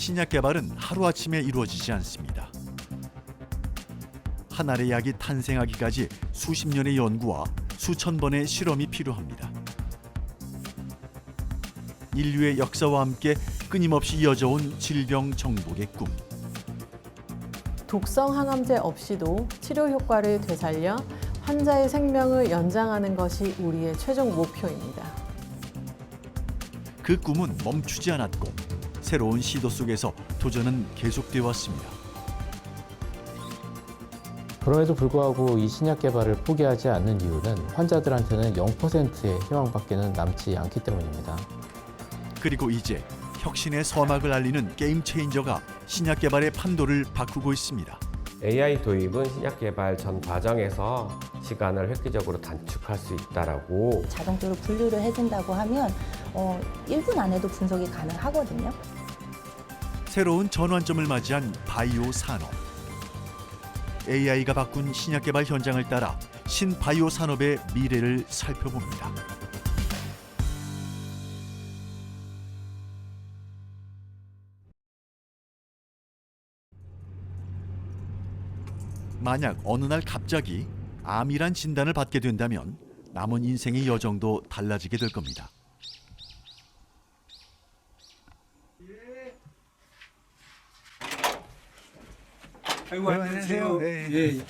신약 개발은 하루아침에 이루어지지 않습니다. 한 알의 약이 탄생하기까지 수십 년의 연구와 수천 번의 실험이 필요합니다. 인류의 역사와 함께 끊임없이 이어져온 질병 정복의 꿈. 독성 항암제 없이도 치료 효과를 되살려 환자의 생명을 연장하는 것이 우리의 최종 목표입니다. 그 꿈은 멈추지 않았고 새로운 시도 속에서 도전은 계속되어 왔습니다. 그럼에도 불구하고 이 신약 개발을 포기하지 않는 이유는 환자들한테는 0%의 희망밖에는 남지 않기 때문입니다. 그리고 이제 혁신의 서막을 알리는 게임 체인저가 신약 개발의 판도를 바꾸고 있습니다. AI 도입은 신약 개발 전 과정에서 시간을 획기적으로 단축할 수 있다라고. 자동적으로 분류를 해준다고 하면 1분 안에도 분석이 가능하거든요. 새로운 전환점을 맞이한 바이오 산업. AI가 바꾼 신약 개발 현장을 따라 신바이오 산업의 미래를 살펴봅니다. 만약 어느 날 갑자기 암이란 진단을 받게 된다면 남은 인생의 여정도 달라지게 될 겁니다. 아이고, 안녕하세요. 예.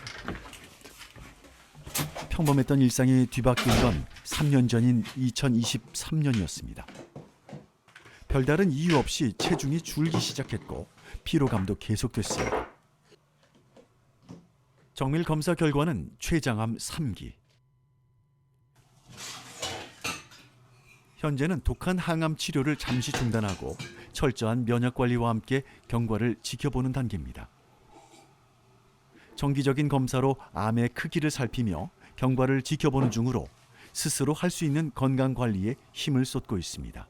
평범했던 일상이 뒤바뀐 건 3년 전인 2023년이었습니다. 별다른 이유 없이 체중이 줄기 시작했고 피로감도 계속됐습니다. 정밀 검사 결과는 췌장암 3기. 현재는 독한 항암 치료를 잠시 중단하고 철저한 면역 관리와 함께 경과를 지켜보는 단계입니다. 정기적인 검사로 암의 크기를 살피며 경과를 지켜보는 중으로 스스로 할 수 있는 건강 관리에 힘을 쏟고 있습니다.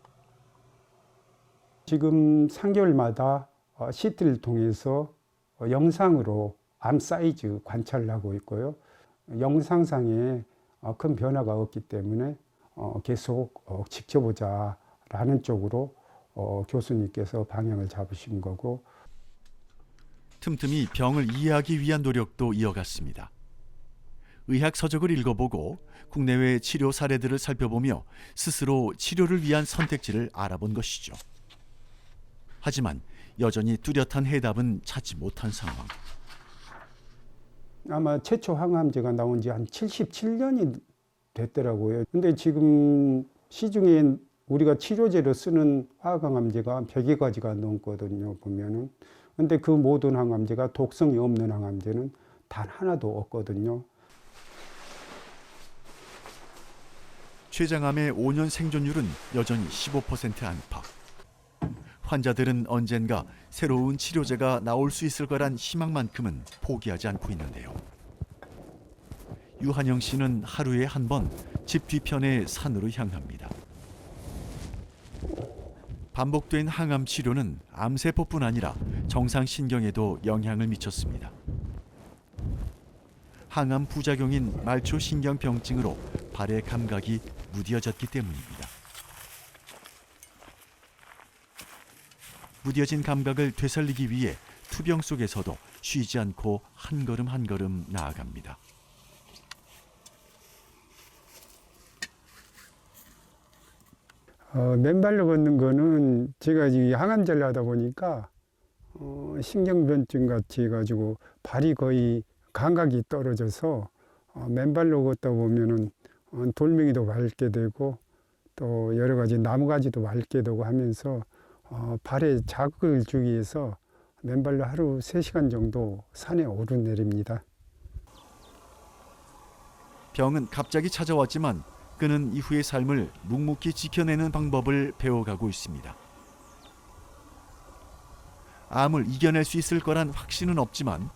지금 3개월마다 CT를 통해서 영상으로 암 사이즈 관찰을 하고 있고요. 영상상에 큰 변화가 없기 때문에 계속 지켜보자라는 쪽으로 교수님께서 방향을 잡으신 거고, 틈틈이 병을 이해하기 위한 노력도 이어갔습니다. 의학 서적을 읽어보고 국내외 치료 사례들을 살펴보며 스스로 치료를 위한 선택지를 알아본 것이죠. 하지만 여전히 뚜렷한 해답은 찾지 못한 상황. 아마 최초 항암제가 나온 지 한 77년이 됐더라고요. 근데 지금 시중에 우리가 치료제로 쓰는 화학항암제가 100여 가지가 넘거든요, 보면은. 근데 그 모든 항암제가 독성이 없는 항암제는 단 하나도 없거든요. 췌장암의 5년 생존율은 여전히 15% 안팎. 환자들은 언젠가 새로운 치료제가 나올 수 있을 거란 희망만큼은 포기하지 않고 있는데요. 유한영 씨는 하루에 한 번 집 뒤편의 산으로 향합니다. 반복된 항암 치료는 암세포뿐 아니라 정상신경에도 영향을 미쳤습니다. 항암 부작용인 말초신경병증으로 발의 감각이 무뎌졌기 때문입니다. 무뎌진 감각을 되살리기 위해 투병 속에서도 쉬지 않고 한 걸음 한 걸음 나아갑니다. 맨발로 걷는 거는 제가 이 항암제를 하다 보니까 신경변증 같이 해가지고 발이 거의 감각이 떨어져서 맨발로 걷다 보면은 돌멩이도 밟게 되고 또 여러 가지 나무가지도 밟게 되고 하면서 발에 자극을 주기 위해서 맨발로 하루 3시간 정도 산에 오르내립니다. 병은 갑자기 찾아왔지만 그는 이후의 삶을 묵묵히 지켜내는 방법을 배워가고 있습니다. 암을 이겨낼 수 있을 거란 확신은 없지만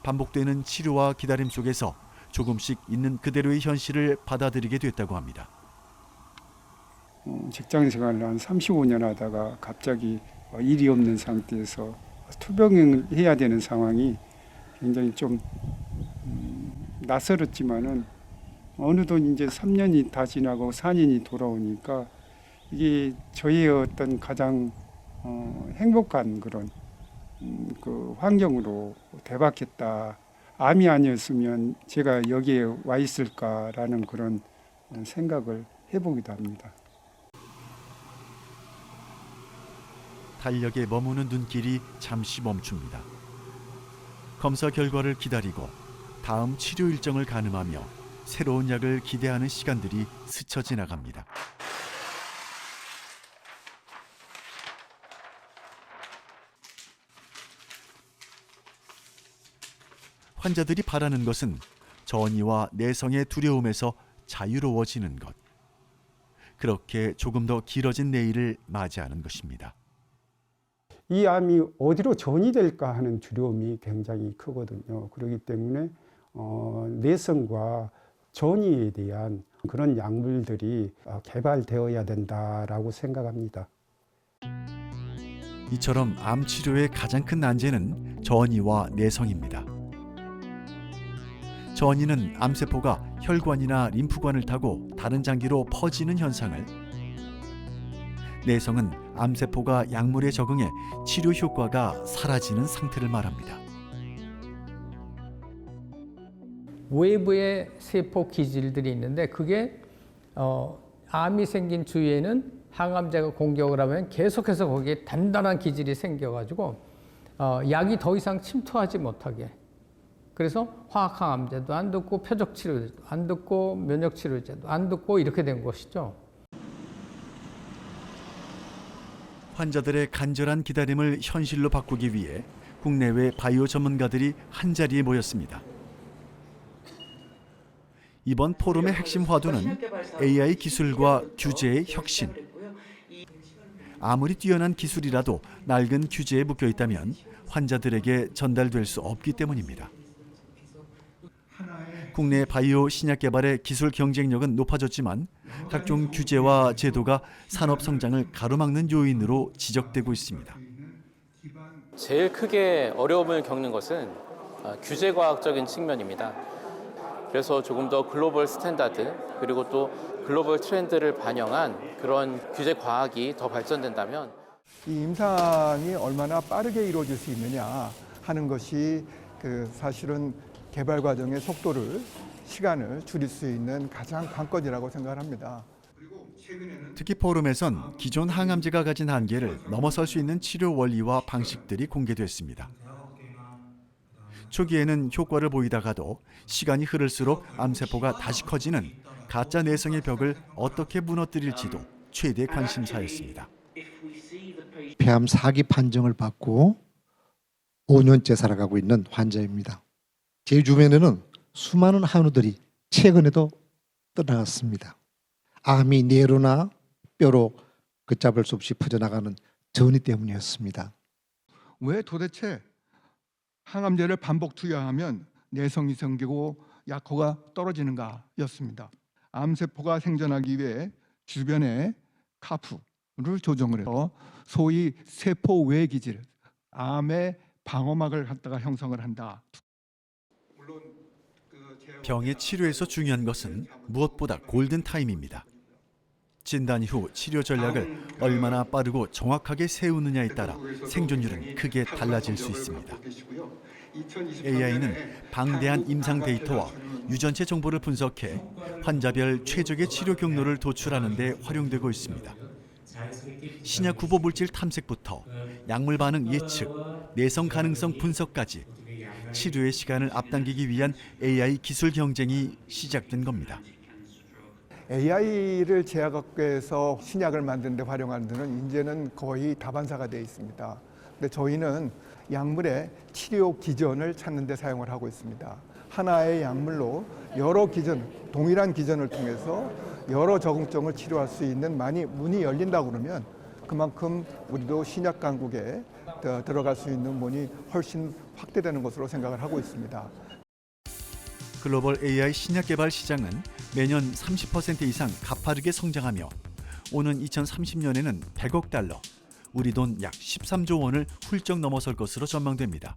반복되는 치료와 기다림 속에서 조금씩 있는 그대로의 현실을 받아들이게 됐다고 합니다. 직장 생활을 한 35년 하다가 갑자기 일이 없는 상태에서 투병을 해야 되는 상황이 굉장히 좀 낯설었지만은 어느덧 이제 3년이 다 지나고 4년이 돌아오니까 이게 저의 어떤 가장 행복한 그런 그 환경으로 대박했다. 암이 아니었으면 제가 여기에 와 있을까라는 그런 생각을 해보기도 합니다. 달력에 머무는 눈길이 잠시 멈춥니다. 검사 결과를 기다리고 다음 치료 일정을 가늠하며 새로운 약을 기대하는 시간들이 스쳐 지나갑니다. 환자들이 바라는 것은 전이와 내성의 두려움에서 자유로워지는 것. 그렇게 조금 더 길어진 내일을 맞이하는 것입니다. 이 암이 어디로 전이 될까 하는 두려움이 굉장히 크거든요. 그렇기 때문에 내성과 전이에 대한 그런 약물들이 개발되어야 된다라고 생각합니다. 이처럼 암 치료의 가장 큰 난제는 전이와 내성입니다. 전이는 암세포가 혈관이나 림프관을 타고 다른 장기로 퍼지는 현상을, 내성은 암세포가 약물에 적응해 치료 효과가 사라지는 상태를 말합니다. 외부의 세포 기질들이 있는데 그게 암이 생긴 주위에는 항암제가 공격을 하면 계속해서 거기에 단단한 기질이 생겨가지고 약이 더 이상 침투하지 못하게, 그래서 화학항암제도 안 듣고 표적치료제도 안 듣고 면역치료제도 안 듣고 이렇게 된 것이죠. 환자들의 간절한 기다림을 현실로 바꾸기 위해 국내외 바이오 전문가들이 한자리에 모였습니다. 이번 포럼의 핵심 화두는 AI 기술과 규제의 혁신. 아무리 뛰어난 기술이라도 낡은 규제에 묶여 있다면 환자들에게 전달될 수 없기 때문입니다. 국내 바이오 신약 개발의 기술 경쟁력은 높아졌지만 각종 규제와 제도가 산업 성장을 가로막는 요인으로 지적되고 있습니다. 제일 크게 어려움을 겪는 것은 규제 과학적인 측면입니다. 그래서 조금 더 글로벌 스탠다드 그리고 또 글로벌 트렌드를 반영한 그런 규제 과학이 더 발전된다면 이 임상이 얼마나 빠르게 이루어질 수 있느냐 하는 것이 사실은 개발 과정의 속도를, 시간을 줄일 수 있는 가장 관건이라고 생각합니다. 특히 포럼에선 기존 항암제가 가진 한계를 넘어설 수 있는 치료 원리와 방식들이 공개됐습니다. 초기에는 효과를 보이다가도 시간이 흐를수록 암세포가 다시 커지는 가짜 내성의 벽을 어떻게 무너뜨릴지도 최대 관심사였습니다. 폐암 4기 판정을 받고 5년째 살아가고 있는 환자입니다. 제 주변에는 수많은 한우들이 최근에도 떠나갔습니다. 암이 뇌로나 뼈로 걷잡을 수 없이 퍼져나가는 전이 때문이었습니다. 왜 도대체 항암제를 반복 투여하면 내성이 생기고 약효가 떨어지는가였습니다. 암세포가 생존하기 위해 주변에 카프를 조정을 해서 소위 세포 외 기질, 암의 방어막을 갖다가 형성을 한다. 병의 치료에서 중요한 것은 무엇보다 골든타임입니다. 진단 후 치료 전략을 얼마나 빠르고 정확하게 세우느냐에 따라 생존율은 크게 달라질 수 있습니다. AI는 방대한 임상 데이터와 유전체 정보를 분석해 환자별 최적의 치료 경로를 도출하는 데 활용되고 있습니다. 신약 후보 물질 탐색부터 약물 반응 예측, 내성 가능성 분석까지 치료의 시간을 앞당기기 위한 AI 기술 경쟁이 시작된 겁니다. AI를 제약업계에서 신약을 만드는 데 활용하는 데는 이제는 거의 다반사가 되어 있습니다. 근데 저희는 약물의 치료 기전을 찾는 데 사용을 하고 있습니다. 하나의 약물로 여러 기전, 동일한 기전을 통해서 여러 적응증을 치료할 수 있는 문이 열린다고 그러면 그만큼 우리도 신약 강국에 들어갈 수 있는 문이 훨씬 확대되는 것으로 생각을 하고 있습니다. 글로벌 AI 신약 개발 시장은 매년 30% 이상 가파르게 성장하며 오는 2030년에는 100억 달러, 우리 돈 약 13조 원을 훌쩍 넘어설 것으로 전망됩니다.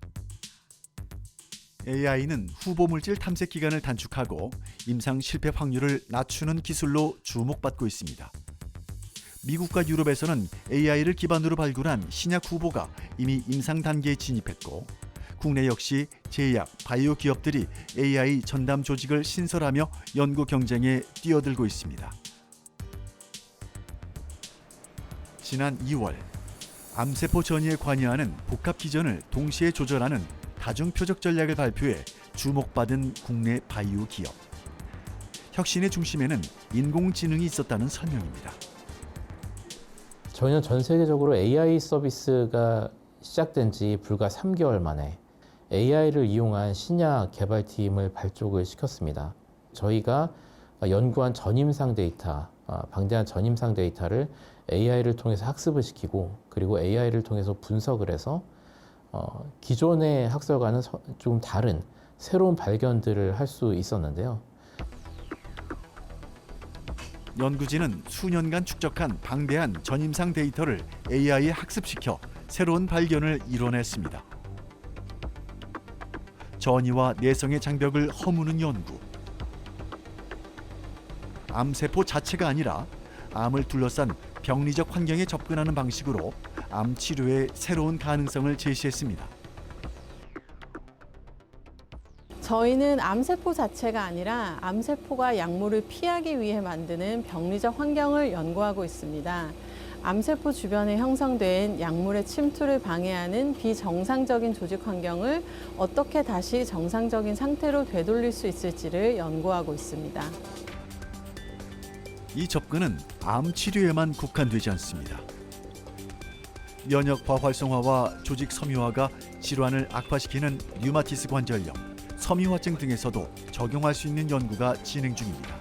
AI는 후보 물질 탐색 기간을 단축하고 임상 실패 확률을 낮추는 기술로 주목받고 있습니다. 미국과 유럽에서는 AI를 기반으로 발굴한 신약 후보가 이미 임상 단계에 진입했고 국내 역시 제약, 바이오 기업들이 AI 전담 조직을 신설하며 연구 경쟁에 뛰어들고 있습니다. 지난 2월 암세포 전이에 관여하는 복합 기전을 동시에 조절하는 다중 표적 전략을 발표해 주목받은 국내 바이오 기업. 혁신의 중심에는 인공지능이 있었다는 설명입니다. 저희는 전 세계적으로 AI 서비스가 시작된 지 불과 3개월 만에 AI를 이용한 신약 개발팀을 발족을 시켰습니다. 저희가 연구한 전임상 데이터, 방대한 전임상 데이터를 AI를 통해서 학습을 시키고 그리고 AI를 통해서 분석을 해서 기존의 학설과는 좀 다른 새로운 발견들을 할 수 있었는데요. 연구진은 수년간 축적한 방대한 전임상 데이터를 AI에 학습시켜 새로운 발견을 이뤄냈습니다. 전이와 내성의 장벽을 허무는 연구. 암세포 자체가 아니라 암을 둘러싼 병리적 환경에 접근하는 방식으로 암 치료의 새로운 가능성을 제시했습니다. 저희는 암세포 자체가 아니라 암세포가 약물을 피하기 위해 만드는 병리적 환경을 연구하고 있습니다. 암세포 주변에 형성된 약물의 침투를 방해하는 비정상적인 조직 환경을 어떻게 다시 정상적인 상태로 되돌릴 수 있을지를 연구하고 있습니다. 이 접근은 암 치료에만 국한되지 않습니다. 면역 과활성화와 조직 섬유화가 질환을 악화시키는 류마티스 관절염, 섬유화증 등에서도 적용할 수 있는 연구가 진행 중입니다.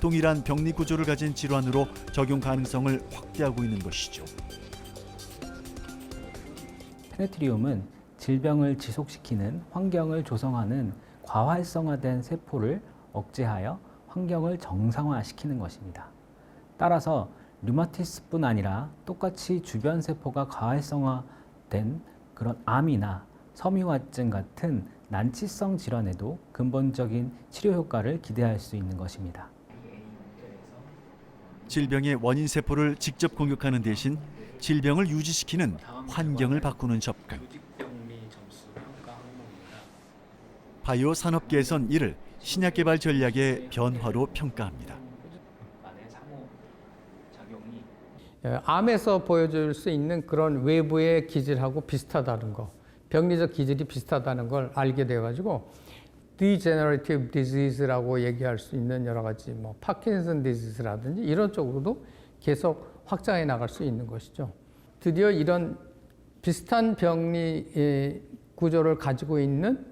동일한 병리 구조를 가진 질환으로 적용 가능성을 확대하고 있는 것이죠. 페네트리움은 질병을 지속시키는 환경을 조성하는 과활성화된 세포를 억제하여 환경을 정상화시키는 것입니다. 따라서 류마티스뿐 아니라 똑같이 주변 세포가 과활성화된 그런 암이나 섬유화증 같은 난치성 질환에도 근본적인 치료 효과를 기대할 수 있는 것입니다. 질병의 원인 세포를 직접 공격하는 대신 질병을 유지시키는 환경을 바꾸는 접근. 바이오 산업계에선 이를 신약 개발 전략의 변화로 평가합니다. 암에서 보여줄 수 있는 그런 외부의 기질하고 비슷하다는 거, 병리적 기질이 비슷하다는 걸 알게 돼가지고 degenerative disease라고 얘기할 수 있는 여러 가지 뭐 파킨슨 디지즈라든지 이런 쪽으로도 계속 확장해 나갈 수 있는 것이죠. 드디어 이런 비슷한 병리 구조를 가지고 있는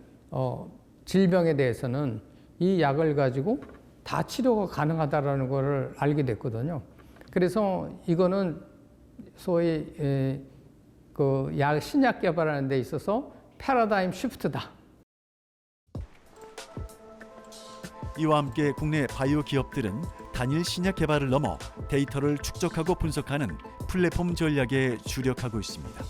질병에 대해서는 이 약을 가지고 다 치료가 가능하다라는 것을 알게 됐거든요. 그래서 이거는 소위 그 신약 개발하는 데 있어서 패러다임 쉬프트다. 이와 함께 국내 바이오 기업들은 단일 신약 개발을 넘어 데이터를 축적하고 분석하는 플랫폼 전략에 주력하고 있습니다.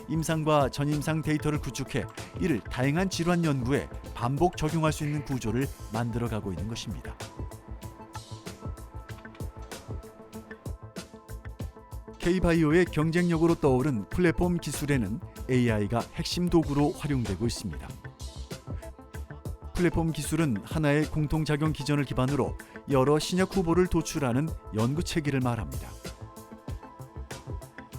임상과 전임상 데이터를 구축해 이를 다양한 질환 연구에 반복 적용할 수 있는 구조를 만들어가고 있는 것입니다. K-바이오의 경쟁력으로 떠오른 플랫폼 기술에는 AI가 핵심 도구로 활용되고 있습니다. 플랫폼 기술은 하나의 공통작용 기전을 기반으로 여러 신약 후보를 도출하는 연구 체계를 말합니다.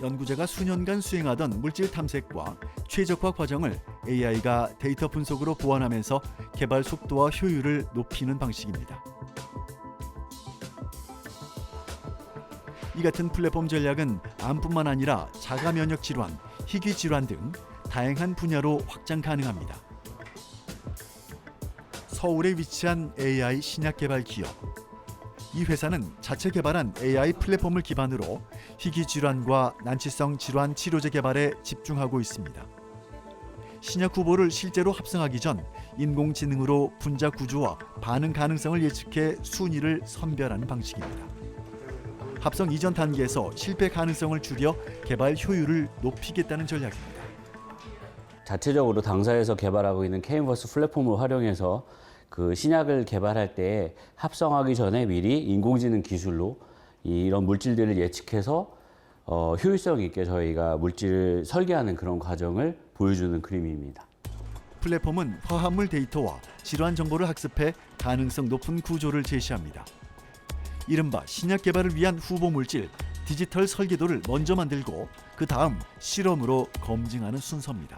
연구자가 수년간 수행하던 물질 탐색과 최적화 과정을 AI가 데이터 분석으로 보완하면서 개발 속도와 효율을 높이는 방식입니다. 이 같은 플랫폼 전략은 암뿐만 아니라 자가 면역 질환, 희귀 질환 등 다양한 분야로 확장 가능합니다. 서울에 위치한 AI 신약 개발 기업. 이 회사는 자체 개발한 AI 플랫폼을 기반으로 희귀 질환과 난치성 질환 치료제 개발에 집중하고 있습니다. 신약 후보를 실제로 합성하기 전 인공지능으로 분자 구조와 반응 가능성을 예측해 순위를 선별하는 방식입니다. 합성 이전 단계에서 실패 가능성을 줄여 개발 효율을 높이겠다는 전략입니다. 자체적으로 당사에서 개발하고 있는 K-인버스 플랫폼을 활용해서 그 신약을 개발할 때 합성하기 전에 미리 인공지능 기술로 이런 물질들을 예측해서 효율성 있게 저희가 물질을 설계하는 그런 과정을 보여주는 그림입니다. 플랫폼은 화합물 데이터와 질환 정보를 학습해 가능성 높은 구조를 제시합니다. 이른바 신약 개발을 위한 후보 물질 디지털 설계도를 먼저 만들고 그 다음 실험으로 검증하는 순서입니다.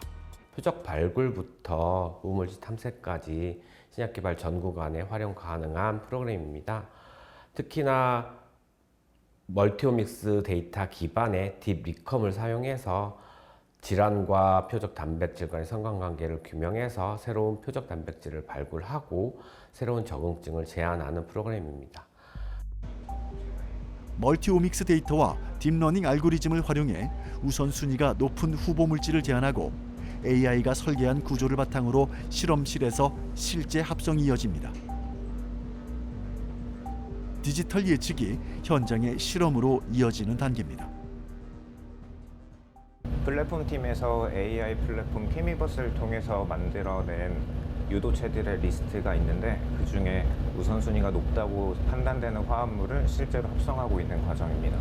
표적 발굴부터 후보물질 탐색까지 신약 개발 전 구간에 활용 가능한 프로그램입니다. 특히나 멀티오믹스 데이터 기반의 딥 리컴을 사용해서 질환과 표적 단백질 간의 상관관계를 규명해서 새로운 표적 단백질을 발굴하고 새로운 적응증을 제안하는 프로그램입니다. 멀티오믹스 데이터와 딥러닝 알고리즘을 활용해 우선순위가 높은 후보 물질을 제안하고 AI가 설계한 구조를 바탕으로 실험실에서 실제 합성이 이어집니다. 디지털 예측이 현장의 실험으로 이어지는 단계입니다. 플랫폼 팀에서 AI 플랫폼 케미버스를 통해서 만들어낸 유도체들의 리스트가 있는데 그중에 우선순위가 높다고 판단되는 화합물을 실제로 합성하고 있는 과정입니다.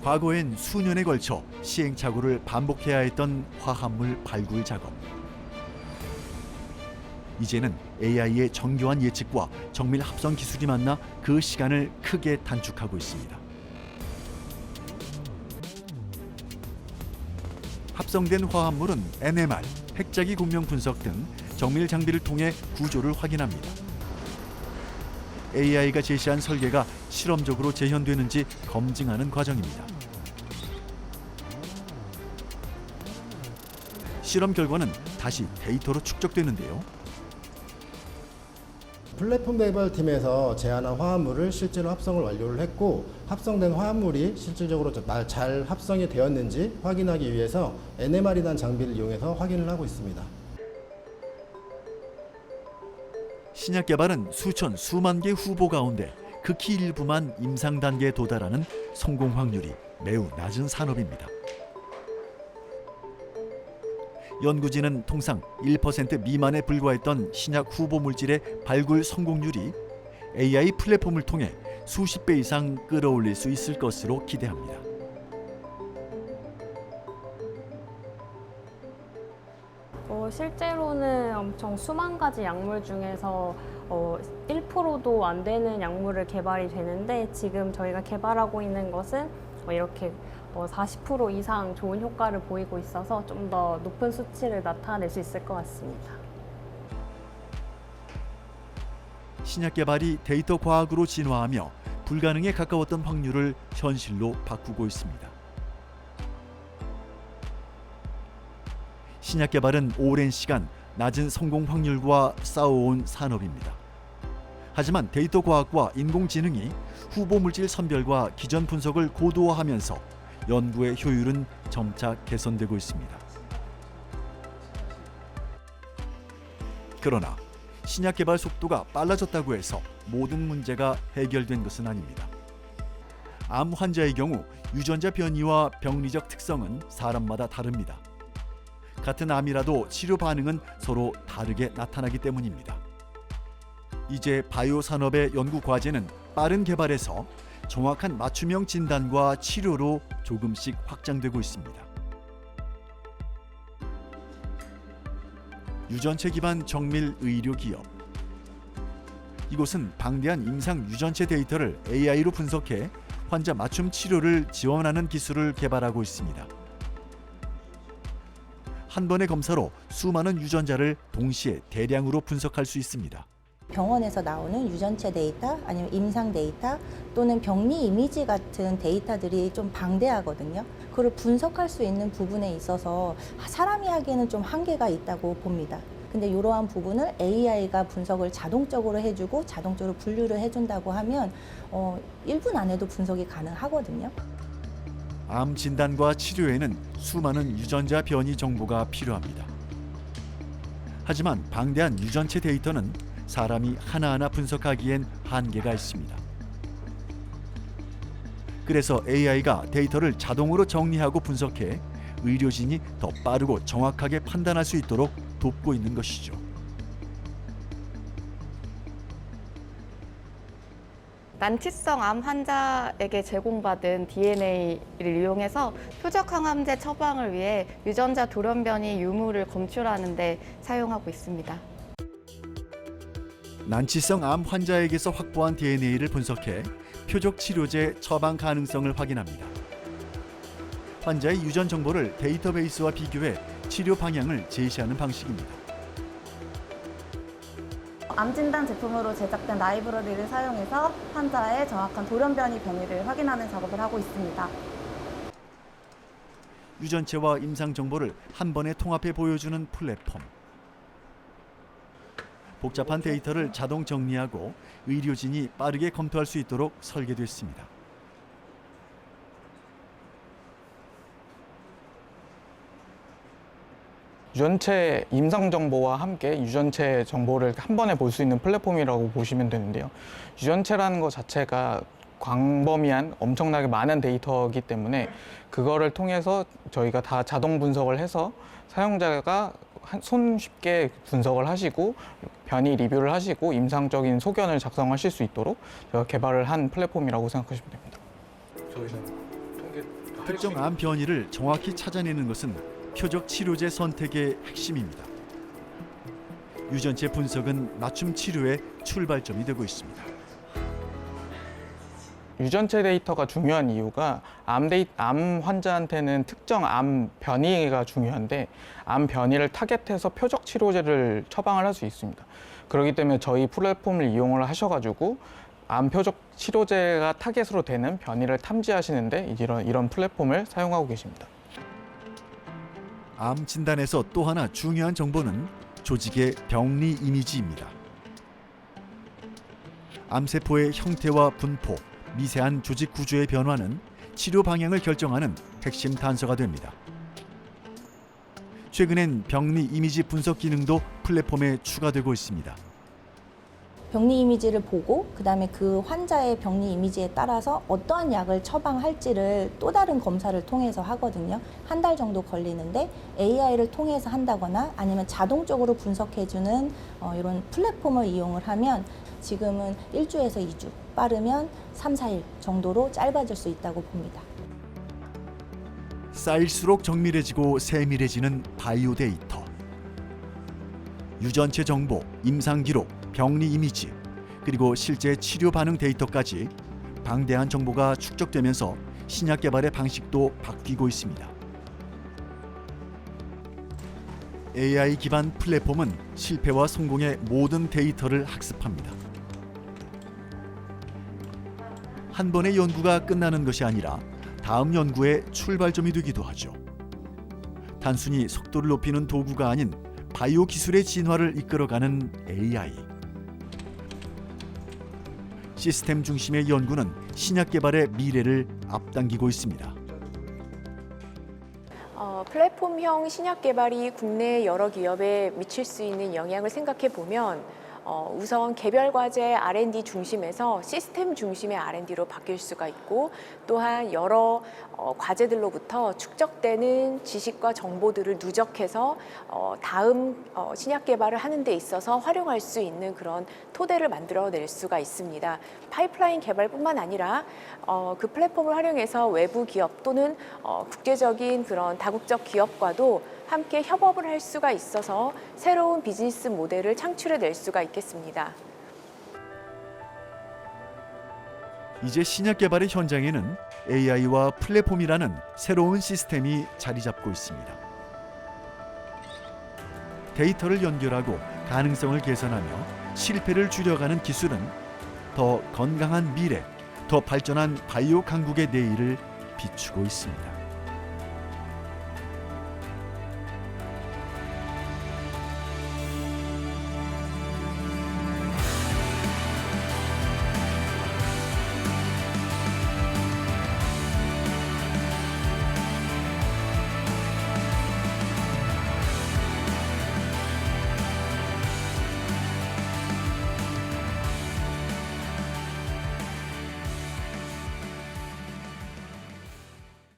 과거엔 수년에 걸쳐 시행착오를 반복해야 했던 화합물 발굴 작업. 이제는 AI의 정교한 예측과 정밀 합성 기술이 만나 그 시간을 크게 단축하고 있습니다. 합성된 화합물은 NMR, 핵자기 공명 분석 등 정밀 장비를 통해 구조를 확인합니다. AI가 제시한 설계가 실험적으로 재현되는지 검증하는 과정입니다. 실험 결과는 다시 데이터로 축적되는데요. 플랫폼 개발팀에서 제안한 화합물을 실제로 합성을 완료를 했고 합성된 화합물이 실질적으로 잘 합성이 되었는지 확인하기 위해서 NMR이라는 장비를 이용해서 확인을 하고 있습니다. 신약 개발은 수천, 수만 개 후보 가운데 극히 일부만 임상 단계에 도달하는 성공 확률이 매우 낮은 산업입니다. 연구진은 통상 1% 미만에 불과했던 신약 후보 물질의 발굴 성공률이 AI 플랫폼을 통해 수십 배 이상 끌어올릴 수 있을 것으로 기대합니다. 실제로는 엄청 수만 가지 약물 중에서 1%도 안 되는 약물을 개발이 되는데 지금 저희가 개발하고 있는 것은 이렇게 40% 이상 좋은 효과를 보이고 있어서 좀 더 높은 수치를 나타낼 수 있을 것 같습니다. 신약 개발이 데이터 과학으로 진화하며 불가능에 가까웠던 확률을 현실로 바꾸고 있습니다. 신약 개발은 오랜 시간 낮은 성공 확률과 싸워온 산업입니다. 하지만 데이터 과학과 인공지능이 후보 물질 선별과 기전 분석을 고도화하면서 연구의 효율은 점차 개선되고 있습니다. 그러나 신약 개발 속도가 빨라졌다고 해서 모든 문제가 해결된 것은 아닙니다. 암 환자의 경우 유전자 변이와 병리적 특성은 사람마다 다릅니다. 같은 암이라도 치료 반응은 서로 다르게 나타나기 때문입니다. 이제 바이오 산업의 연구 과제는 빠른 개발에서 정확한 맞춤형 진단과 치료로 조금씩 확장되고 있습니다. 유전체 기반 정밀 의료 기업. 이곳은 방대한 임상 유전체 데이터를 AI로 분석해 환자 맞춤 치료를 지원하는 기술을 개발하고 있습니다. 한 번의 검사로 수많은 유전자를 동시에 대량으로 분석할 수 있습니다. 병원에서 나오는 유전체 데이터 아니면 임상 데이터 또는 병리 이미지 같은 데이터들이 좀 방대하거든요. 그걸 분석할 수 있는 부분에 있어서 사람이 하기에는 좀 한계가 있다고 봅니다. 근데 이러한 부분을 AI가 분석을 자동적으로 해주고 자동적으로 분류를 해준다고 하면 1분 안에도 분석이 가능하거든요. 암 진단과 치료에는 수많은 유전자 변이 정보가 필요합니다. 하지만 방대한 유전체 데이터는 사람이 하나하나 분석하기엔 한계가 있습니다. 그래서 AI가 데이터를 자동으로 정리하고 분석해 의료진이 더 빠르고 정확하게 판단할 수 있도록 돕고 있는 것이죠. 난치성 암 환자에게 제공받은 DNA를 이용해서 표적 항암제 처방을 위해 유전자 돌연변이 유무를 검출하는 데 사용하고 있습니다. 난치성 암 환자에게서 확보한 DNA를 분석해 표적 치료제 처방 가능성을 확인합니다. 환자의 유전 정보를 데이터베이스와 비교해 치료 방향을 제시하는 방식입니다. 암 진단 제품으로 제작된 라이브러리를 사용해서 환자의 정확한 돌연변이 변이를 확인하는 작업을 하고 있습니다. 유전체와 임상 정보를 한 번에 통합해 보여주는 플랫폼. 복잡한 데이터를 자동 정리하고 의료진이 빠르게 검토할 수 있도록 설계됐습니다. 유전체 임상 정보와 함께 유전체 정보를 한 번에 볼 수 있는 플랫폼이라고 보시면 되는데요. 유전체라는 것 자체가 광범위한 엄청나게 많은 데이터이기 때문에 그거를 통해서 저희가 다 자동 분석을 해서 사용자가 손쉽게 분석을 하시고 변이 리뷰를 하시고 임상적인 소견을 작성하실 수 있도록 저희가 개발을 한 플랫폼이라고 생각하시면 됩니다. 특정 암 변이를 정확히 찾아내는 것은 표적 치료제 선택의 핵심입니다. 유전체 분석은 맞춤 치료의 출발점이 되고 있습니다. 유전체 데이터가 중요한 이유가 암 환자한테는 특정 암 변이가 중요한데 암 변이를 타겟해서 표적 치료제를 처방을 할 수 있습니다. 그렇기 때문에 저희 플랫폼을 이용을 하셔가지고 암 표적 치료제가 타겟으로 되는 변이를 탐지하시는데 이런 플랫폼을 사용하고 계십니다. 암 진단에서 또 하나 중요한 정보는 조직의 병리 이미지입니다. 암세포의 형태와 분포, 미세한 조직 구조의 변화는 치료 방향을 결정하는 핵심 단서가 됩니다. 최근엔 병리 이미지 분석 기능도 플랫폼에 추가되고 있습니다. 병리 이미지를 보고 그다음에 그 환자의 병리 이미지에 따라서 어떠한 약을 처방할지를 또 다른 검사를 통해서 하거든요. 한 달 정도 걸리는데 AI를 통해서 한다거나 아니면 자동적으로 분석해주는 이런 플랫폼을 이용을 하면 지금은 1주에서 2주, 빠르면 3, 4일 정도로 짧아질 수 있다고 봅니다. 쌓일수록 정밀해지고 세밀해지는 바이오 데이터. 유전체 정보, 임상 기록, 병리 이미지, 그리고 실제 치료 반응 데이터까지 방대한 정보가 축적되면서 신약 개발의 방식도 바뀌고 있습니다. AI 기반 플랫폼은 실패와 성공의 모든 데이터를 학습합니다. 한 번의 연구가 끝나는 것이 아니라 다음 연구의 출발점이 되기도 하죠. 단순히 속도를 높이는 도구가 아닌 바이오 기술의 진화를 이끌어가는 AI. 시스템 중심의 연구는 신약 개발의 미래를 앞당기고 있습니다. 플랫폼형 신약 개발이 국내 여러 기업에 미칠 수 있는 영향을 생각해 보면 우선 개별 과제 R&D 중심에서 시스템 중심의 R&D로 바뀔 수가 있고, 또한 여러 과제들로부터 축적되는 지식과 정보들을 누적해서 다음 신약 개발을 하는 데 있어서 활용할 수 있는 그런 토대를 만들어낼 수가 있습니다. 파이프라인 개발뿐만 아니라 그 플랫폼을 활용해서 외부 기업 또는 국제적인 그런 다국적 기업과도 함께 협업을 할 수가 있어서 새로운 비즈니스 모델을 창출해낼 수가 있겠습니다. 이제 신약 개발의 현장에는 AI와 플랫폼이라는 새로운 시스템이 자리 잡고 있습니다. 데이터를 연결하고 가능성을 개선하며 실패를 줄여가는 기술은 더 건강한 미래, 더 발전한 바이오 강국의 내일을 비추고 있습니다.